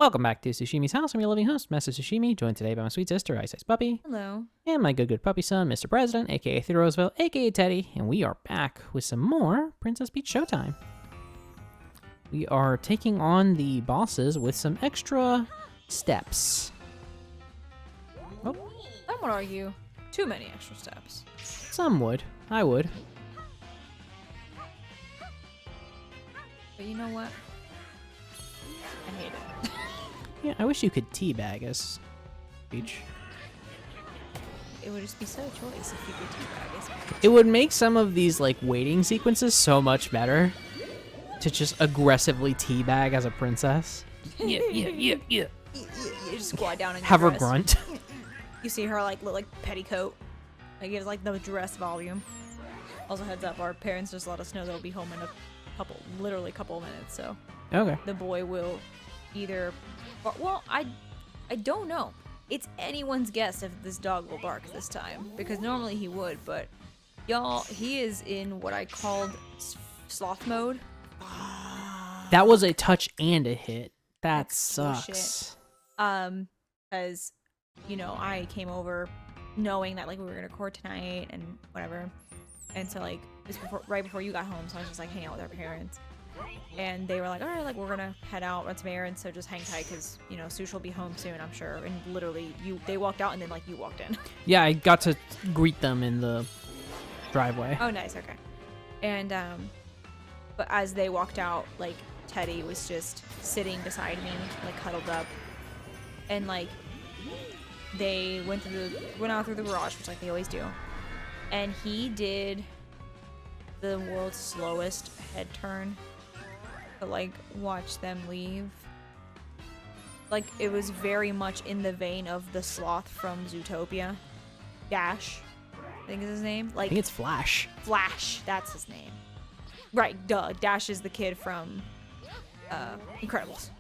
Welcome back to Sushimi's house. I'm your loving host, Master Sushimi, joined today by my sweet sister, Ice Bubbie. Hello. And my good puppy son, Mr. President, aka Theodore Roosevelt, aka Teddy. And we are back with some more Princess Peach Showtime. We are taking on the bosses with some extra steps. Oh. I would argue too many extra steps. Some would. I would. But you know what? I hate it. Yeah, I wish you could teabag us, Peach. It would just be so choice if you could teabag us. It would make some of these like waiting sequences so much better to just aggressively teabag as a princess. Yeah. You just squat down and have her grunt. You see her like little petticoat. It gives like the dress volume. Also heads up, our parents just let us know they'll be home in a couple of minutes. So Okay. the boy will either, well, I don't know. It's anyone's guess if this dog will bark this time, because normally he would, but y'all, he is in what I called sloth mode. That was a touch and a hit. That That's sucks. bullshit. Because, you know, I came over knowing that, like, we were gonna record tonight and whatever. And so, like, right before you got home, so I was just, like, hanging out with our parents. And they were like, all right, like, we're gonna head out, run some errands, so just hang tight, because, you know, Sush will be home soon, I'm sure. And literally, they walked out, and then, like, you walked in. Yeah, I got to greet them in the driveway. Oh, nice, okay. And, but as they walked out, like, Teddy was just sitting beside me, like, huddled up. And, like, they went out through the garage, which, like, they always do. And he did the world's slowest head turn to, like, watch them leave. Like, it was very much in the vein of the sloth from Zootopia. Dash, I think is his name. Like, I think it's Flash. Flash, that's his name. Right, duh. Dash is the kid from Incredibles.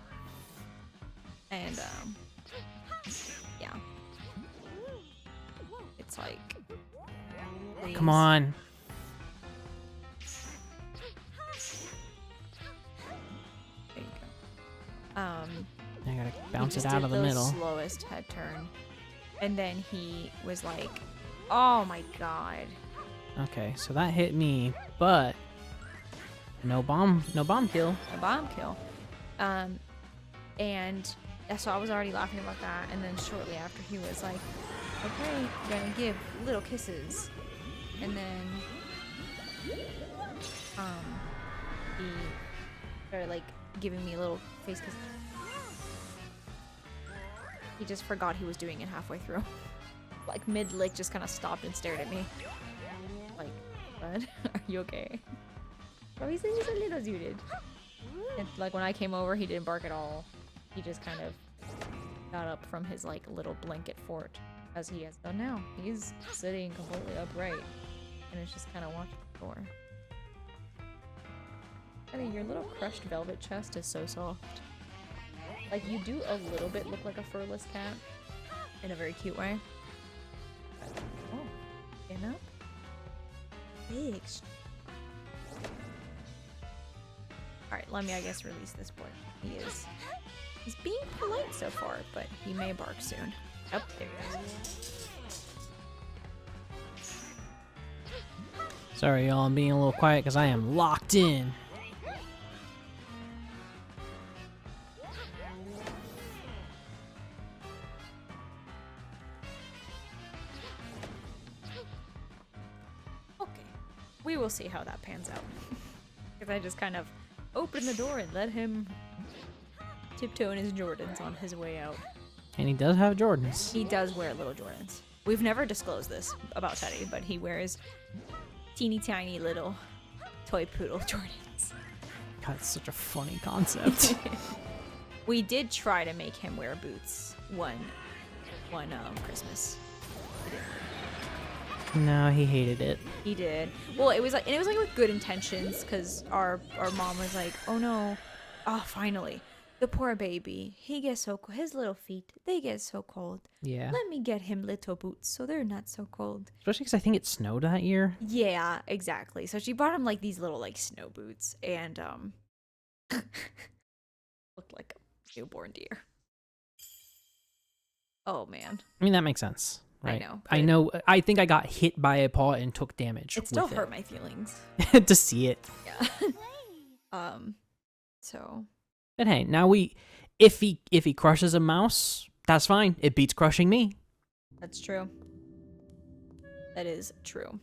And, yeah. It's like... Come on. There you go. I gotta bounce he it just out did of the the middle. slowest head turn. And then he was like, oh my god. Okay, so that hit me, but no bomb kill. A bomb kill. And so I was already laughing about that. And then shortly after he was like, okay, gonna give little kisses. And then he started like giving me a little face kiss. He just forgot he was doing it halfway through. Like mid-lick, just kind of stopped and stared at me. Like, bud, are you okay? Oh, he's just a little zooted. And like when I came over, he didn't bark at all. He just kind of got up from his like little blanket fort, as he has done now. He's sitting completely upright, and it's just kind of watching the door. Eddie, your little crushed velvet chest is so soft. Like, you do a little bit look like a furless cat, in a very cute way. Oh, stand up. Big. Alright, let me, I guess, release this boy. He's being polite so far, but he may bark soon. Oh, there he goes. Sorry, y'all, I'm being a little quiet because I am locked in. Okay, we will see how that pans out. Because I just kind of opened the door and let him tiptoe in his Jordans on his way out. And he does have Jordans. He does wear little Jordans. We've never disclosed this about Teddy, but he wears teeny tiny little toy poodle Jordans. God, it's such a funny concept. We did try to make him wear boots one Christmas. No, he hated it. He did. Well, it was like with good intentions, because our mom was like, oh no, oh finally, the poor baby, he gets so cold. His little feet, they get so cold. Yeah. Let me get him little boots so they're not so cold. Especially because I think it snowed that year. Yeah, exactly. So she bought him like these little like snow boots, and looked like a newborn deer. Oh man. I mean, that makes sense, right? I know. I think I got hit by a paw and took damage. It still hurt my feelings. to see it. Yeah. So. But hey, now if he crushes a mouse, that's fine. It beats crushing me. That's true. That is true.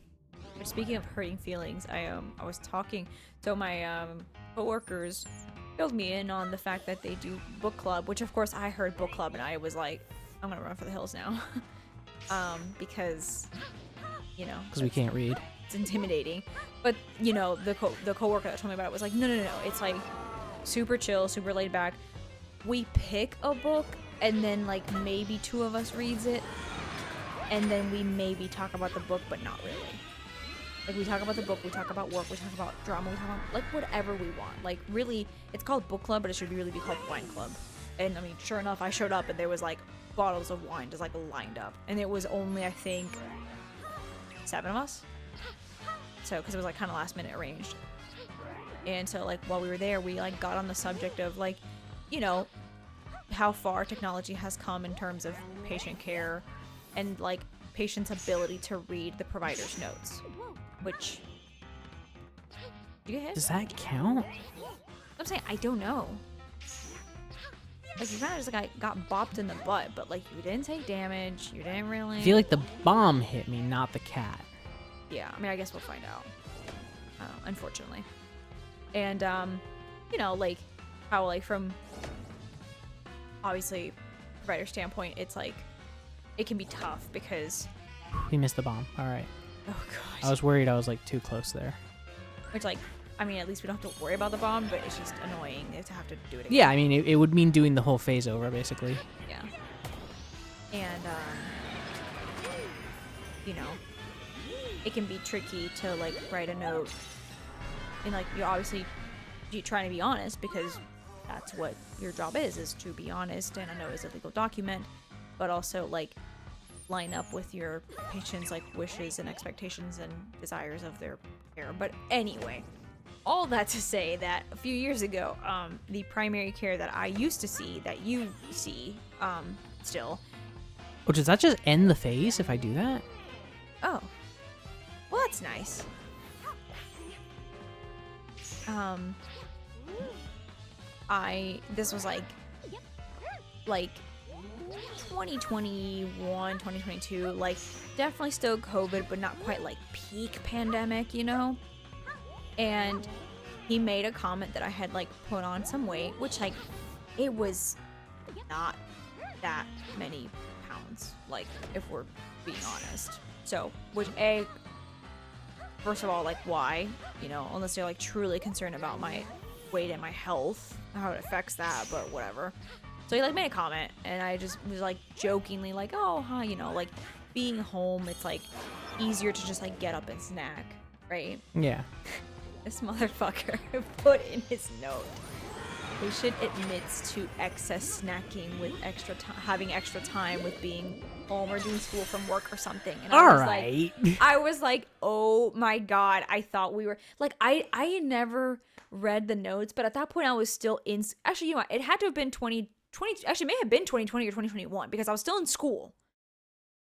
But speaking of hurting feelings, I was talking. So my coworkers filled me in on the fact that they do book club, which of course I heard book club and I was like, I'm gonna run for the hills now, because Because we can't read. it's intimidating. But the coworker that told me about it was like, no, it's like super chill, super laid back. We pick a book and then like maybe two of us reads it, and then we maybe talk about the book, but not really. Like, we talk about the book, we talk about work, we talk about drama, we talk about, like, whatever we want. Like, really, it's called book club, but it should really be called wine club. And, I mean, sure enough, I showed up, and there was, like, bottles of wine just, like, lined up. And it was only, I think, 7 of us. So, because it was, like, kind of last-minute arranged. And so, like, while we were there, we, like, got on the subject of, like, how far technology has come in terms of patient care and, like, patient's ability to read the provider's notes. Which, you get hit? Does that count? I'm saying, I don't know. Like, you kind of just like got bopped in the butt, but like you didn't take damage. You didn't really. I feel like the bomb hit me, not the cat. Yeah, I mean, I guess we'll find out. Unfortunately, and like how like from obviously provider standpoint, it's like it can be tough because we missed the bomb. All right. Oh gosh. I was worried I was like too close there. Which, like, I mean, at least we don't have to worry about the bomb, but it's just annoying to have to do it again. Yeah, I mean, it would mean doing the whole phase over, basically. Yeah. And, it can be tricky to, like, write a note. And, like, you're trying to be honest because that's what your job is to be honest. And a note is a legal document, but also, like, line up with your patient's like wishes and expectations and desires of their care. But anyway, all that to say that a few years ago, the primary care that I used to see, that you see still. Oh, does that just end the phase if I do that? Oh, well, that's nice. This was like 2021, 2022, like definitely still COVID, but not quite like peak pandemic, and he made a comment that I had like put on some weight, which like it was not that many pounds, like if we're being honest. So, first of all, like why, unless you're like truly concerned about my weight and my health, how it affects that, but whatever. So he like made a comment, and I just was like jokingly like, oh, huh, like being home, it's like easier to just like get up and snack, right? Yeah. This motherfucker put in his note, patient admits to excess snacking with having extra time with being home or doing school from work or something. And I was like, oh my God, I thought we were like, I had never read the notes, but at that point I was still in, actually, it had to have been 2020, actually may have been 2020 or 2021 because I was still in school.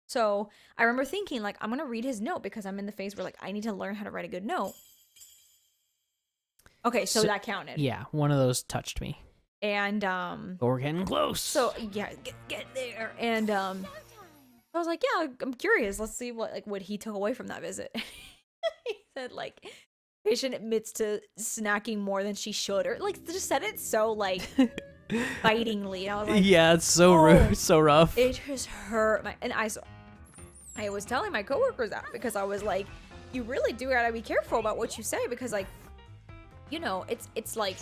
So I remember thinking like, I'm going to read his note because I'm in the phase where like, I need to learn how to write a good note. Okay, so that counted. Yeah, one of those touched me. And we're getting close. So yeah, get there. And I was like, yeah, I'm curious. Let's see what he took away from that visit. He said like, patient admits to snacking more than she should, or like just said it so like bitingly. And I was like, yeah, it's so rude, so rough. It just hurt I was telling my coworkers that because I was like, you really do gotta be careful about what you say because like, it's like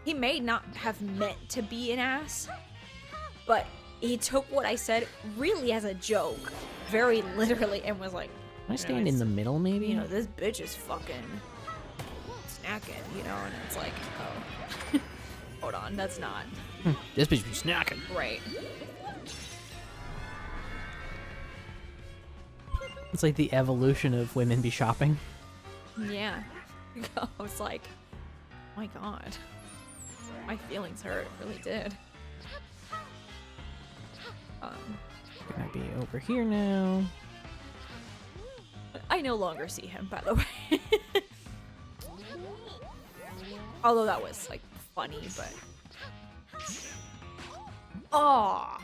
he may not have meant to be an ass, but he took what I said really as a joke, very literally, and was like, Can I stand in the middle, maybe? This bitch is fucking snacking, and it's like, oh, hold on, that's not. This bitch be snacking. Right. It's like the evolution of women be shopping. Yeah. I was like, oh my God. My feelings hurt. It really did. Gonna be over here now. I no longer see him, by the way. Although that was like funny, but oh,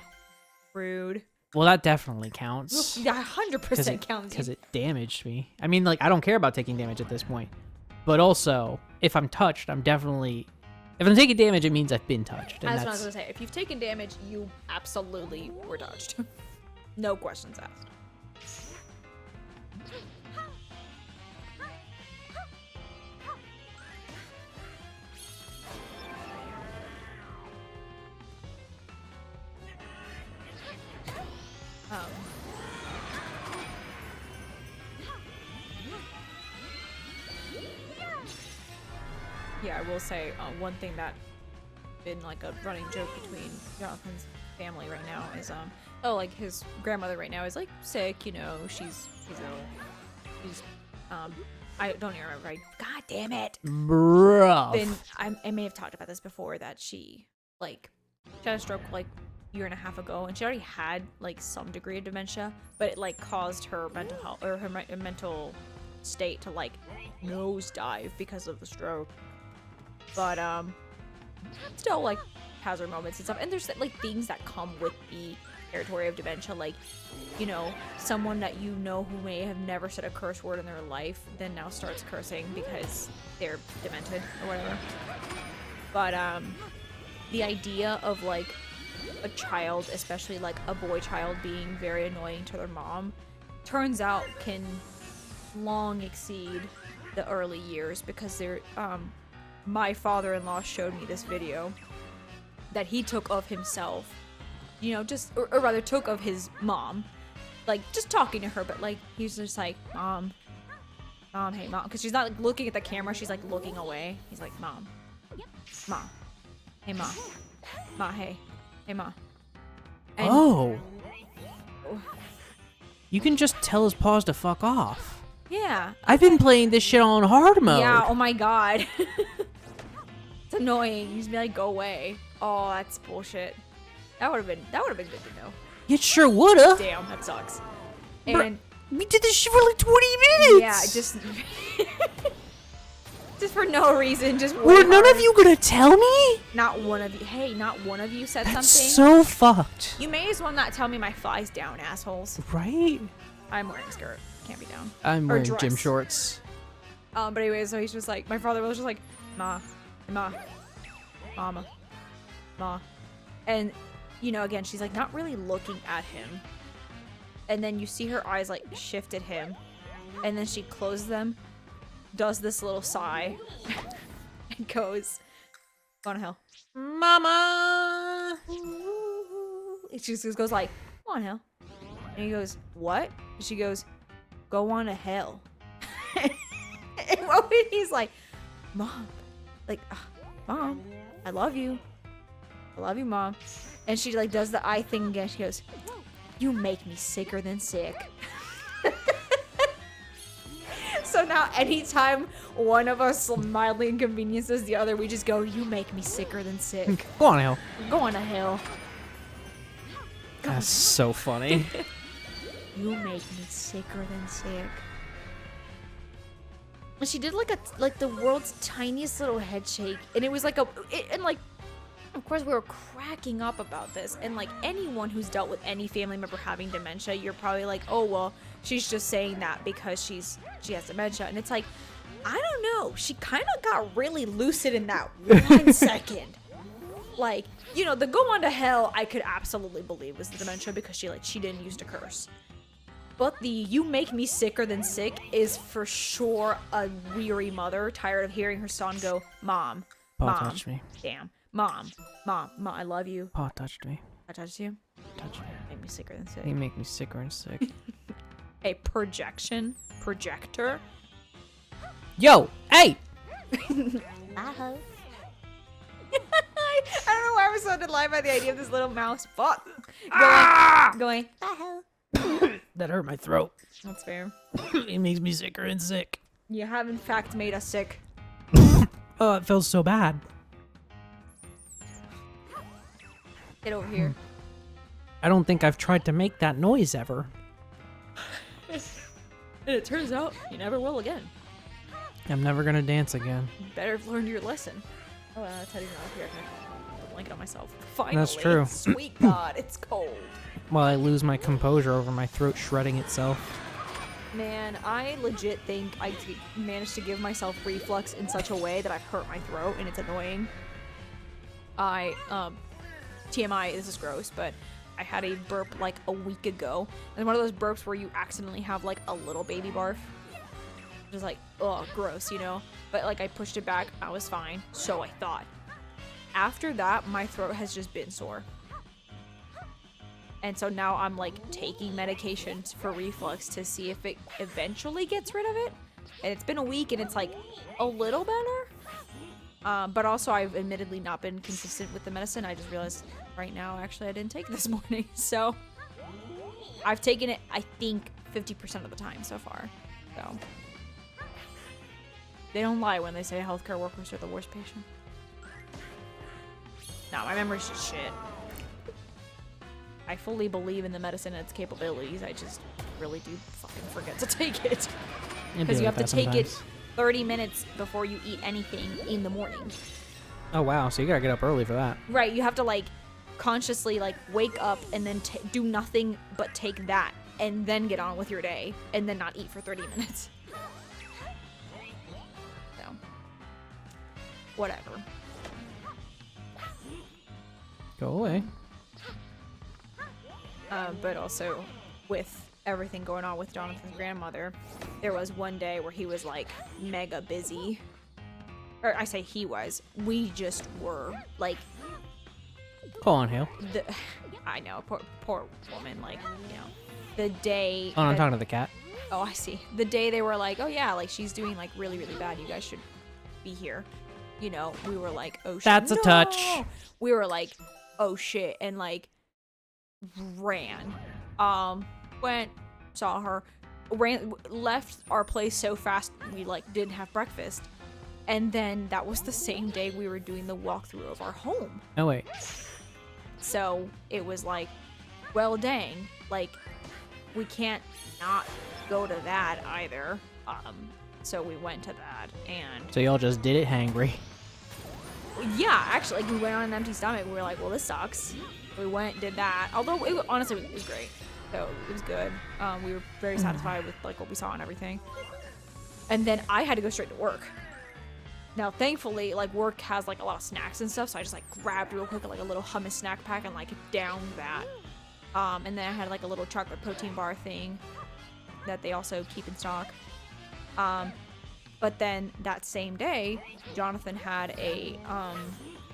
rude. Well, that definitely counts. Yeah, 100% counts. Because it damaged me. I mean, like, I don't care about taking damage at this point. But also, if I'm touched, I'm definitely... If I'm taking damage, it means I've been touched. And that's what I was going to say. If you've taken damage, you absolutely were touched. No questions asked. Yeah, I will say one thing that been like a running joke between Jonathan's family right now is oh, like his grandmother right now is like sick, you know, she's ill. She's I don't even remember. God damn it, bro. Then I may have talked about this before that she had a stroke like a year and a half ago, and she already had like some degree of dementia, but it like caused her mental health or her mental state to like nosedive because of the stroke. But still like has her moments and stuff, and there's like things that come with the territory of dementia, like, you know, someone that you know who may have never said a curse word in their life then now starts cursing because they're demented or whatever. But the idea of like a child, especially like a boy child, being very annoying to their mom turns out can long exceed the early years, because they're my father-in-law showed me this video that he took of himself, you know, just or rather took of his mom, like just talking to her, but like he's just like, mom, hey mom, because she's not like looking at the camera, she's like looking away. He's like, mom, hey mom, hey mom. And oh, you can just tell his paws to fuck off. yeah, I've been playing this shit on hard mode. yeah, oh my god. It's annoying. You just be like, go away. Oh, that's bullshit. That would have been good to know. It sure woulda. Damn, that sucks. Bruh, And we did this shit for like 20 minutes. yeah, just just for no reason, just Were none of you gonna tell me? not one of you. Hey, not one of you said That's something. so fucked. You may as well not tell me my fly's down, assholes. Right? I'm wearing a skirt. Can't be down. I'm Or wearing dress. gym shorts. But anyway, so he's just like, my father was just like, mama, ma. And, you know, again, she's like not really looking at him. And then you see her eyes like shift at him. And then she closes them, does this little sigh, and goes, go on hell. Mama! She just goes like, go on hell. And he goes, what? And she goes, go on to hell. And he's like, mom, like, mom, I love you. I love you, mom. And she like does the eye thing again. She goes, you make me sicker than sick. So now anytime one of us mildly inconveniences the other, we just go, you make me sicker than sick. Go on, hell. Go on to hell. That's so funny. You make me sicker than sick. And she did like the world's tiniest little head shake, and it was like and like, of course we were cracking up about this, and like anyone who's dealt with any family member having dementia, you're probably like, oh well, she's just saying that because she has dementia, and it's like, I don't know, she kind of got really lucid in that 1 second. Like, you know, the go on to hell I could absolutely believe was the dementia because she didn't used to curse. But the you make me sicker than sick is for sure a weary mother tired of hearing her son go, mom, Paw mom, touched me. damn, mom, I love you. Paw touched me. I touched you. Touched me. Make me sicker than sick. They make me sicker and sick. A projector. Yo, hey! I don't know why I was so delighted by the idea of this little mouse fuck going. That hurt my throat. That's fair. It makes me sicker and sick. You have in fact made us sick. Oh, it feels so bad. Get over here. I don't think I've tried to make that noise ever. And it turns out you never will again. I'm never gonna dance again. You better have learned your lesson. Oh, Teddy's not here. I can put a blanket on myself. Finally. That's true. Sweet God, it's cold. While I lose my composure over my throat shredding itself. Man, I legit think I managed to give myself reflux in such a way that I've hurt my throat, and it's annoying. TMI, this is gross, but I had a burp like a week ago. And one of those burps where you accidentally have like a little baby barf. Just like, ugh, gross, you know? But like I pushed it back, I was fine, so I thought. After that, my throat has just been sore. And so now I'm like taking medications for reflux to see if it eventually gets rid of it. And it's been a week and it's like a little better. But also I've admittedly not been consistent with the medicine. I just realized right now, actually, I didn't take it this morning. So I've taken it, I think, 50% of the time so far. So they don't lie when they say healthcare workers are the worst patient. No, my memory's just shit. I fully believe in the medicine and its capabilities. I just really do fucking forget to take it. Because you have to take it 30 minutes before you eat anything in the morning. Oh, wow. So you gotta get up early for that. Right. You have to, like, consciously, like, wake up and then do nothing but take that and then get on with your day and then not eat for 30 minutes. So, whatever. Go away. But also, with everything going on with Jonathan's grandmother, there was one day where he was like mega busy. Or I say he was. We just were like. Go on, Hale. I know, poor woman. Like, you know, the day. Oh, I'm talking to the cat. Oh, I see. The day they were like, oh yeah, like she's doing like really, really bad. You guys should be here. You know, we were like, oh shit. That's a touch. We were like, oh shit, and like ran. Went, saw her, left our place so fast we like didn't have breakfast. And then that was the same day we were doing the walkthrough of our home. Oh, wait. So it was like, well, dang, like we can't not go to that either. So we went to that, and So y'all just did it hangry. yeah, actually, like we went on an empty stomach. We were like, well, this sucks. We went, did that. Although honestly, it was great. So it was good. We were very satisfied with like what we saw and everything. And then I had to go straight to work. Now, thankfully, like work has like a lot of snacks and stuff, so I just like grabbed real quick like a little hummus snack pack and like downed that. And then I had like a little chocolate protein bar thing that they also keep in stock. But then that same day, Jonathan had a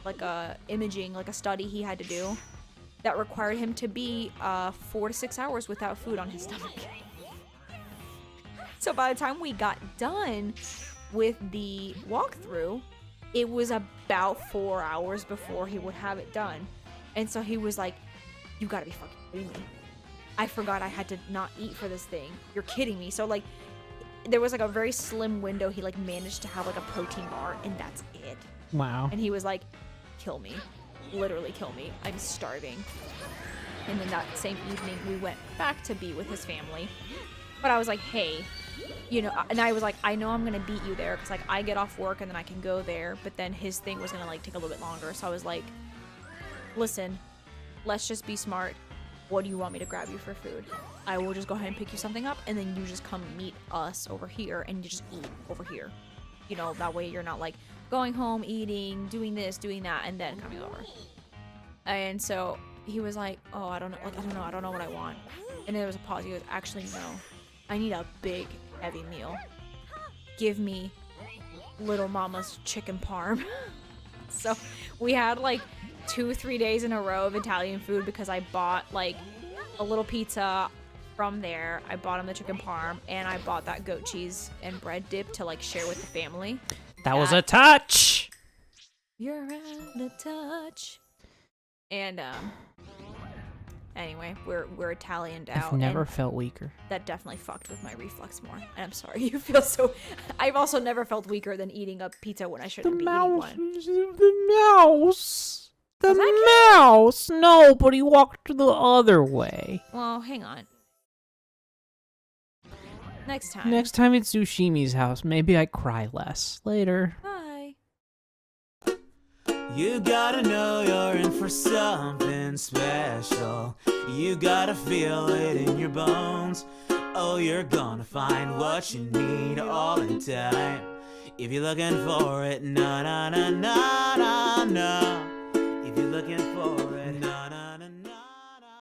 like a imaging, like a study he had to do that required him to be 4 to 6 hours without food on his stomach. So by the time we got done with the walkthrough, it was about 4 hours before he would have it done. And so he was like, you gotta be fucking kidding me. I forgot I had to not eat for this thing. You're kidding me. So like, there was like a very slim window. He like managed to have like a protein bar and that's it. Wow. And he was like, kill me. Literally kill me. I'm starving. And then that same evening, we went back to be with his family. But I was like, hey, you know, and I was like, I know I'm going to beat you there because like I get off work and then I can go there. But then his thing was going to like take a little bit longer. So I was like, listen, let's just be smart. What do you want me to grab you for food? I will just go ahead and pick you something up and then you just come meet us over here and you just eat over here. You know, that way you're not like going home, eating, doing this, doing that, and then coming over. And so he was like, oh, I don't know what I want. And there was a pause. He goes, actually, no, I need a big, heavy meal. Give me Little Mama's chicken parm. So we had like 2-3 days in a row of Italian food because I bought like a little pizza from there. I bought him the chicken parm and I bought that goat cheese and bread dip to like share with the family. That was a touch. You're out of touch. And anyway, we're Italianed out. I've never felt weaker. That definitely fucked with my reflux more. And I'm sorry you feel so. I've also never felt weaker than eating a pizza when I shouldn't be eating one. The mouse. The mouse! No, but he walked the other way. Well, hang on. Next time. Next time it's Tsushimi's house, maybe I cry less. Later. Bye. You gotta know you're in for something special. You gotta feel it in your bones. Oh, you're gonna find what you need all in time. If you're looking for it, na na na na na na. If you're looking for it, na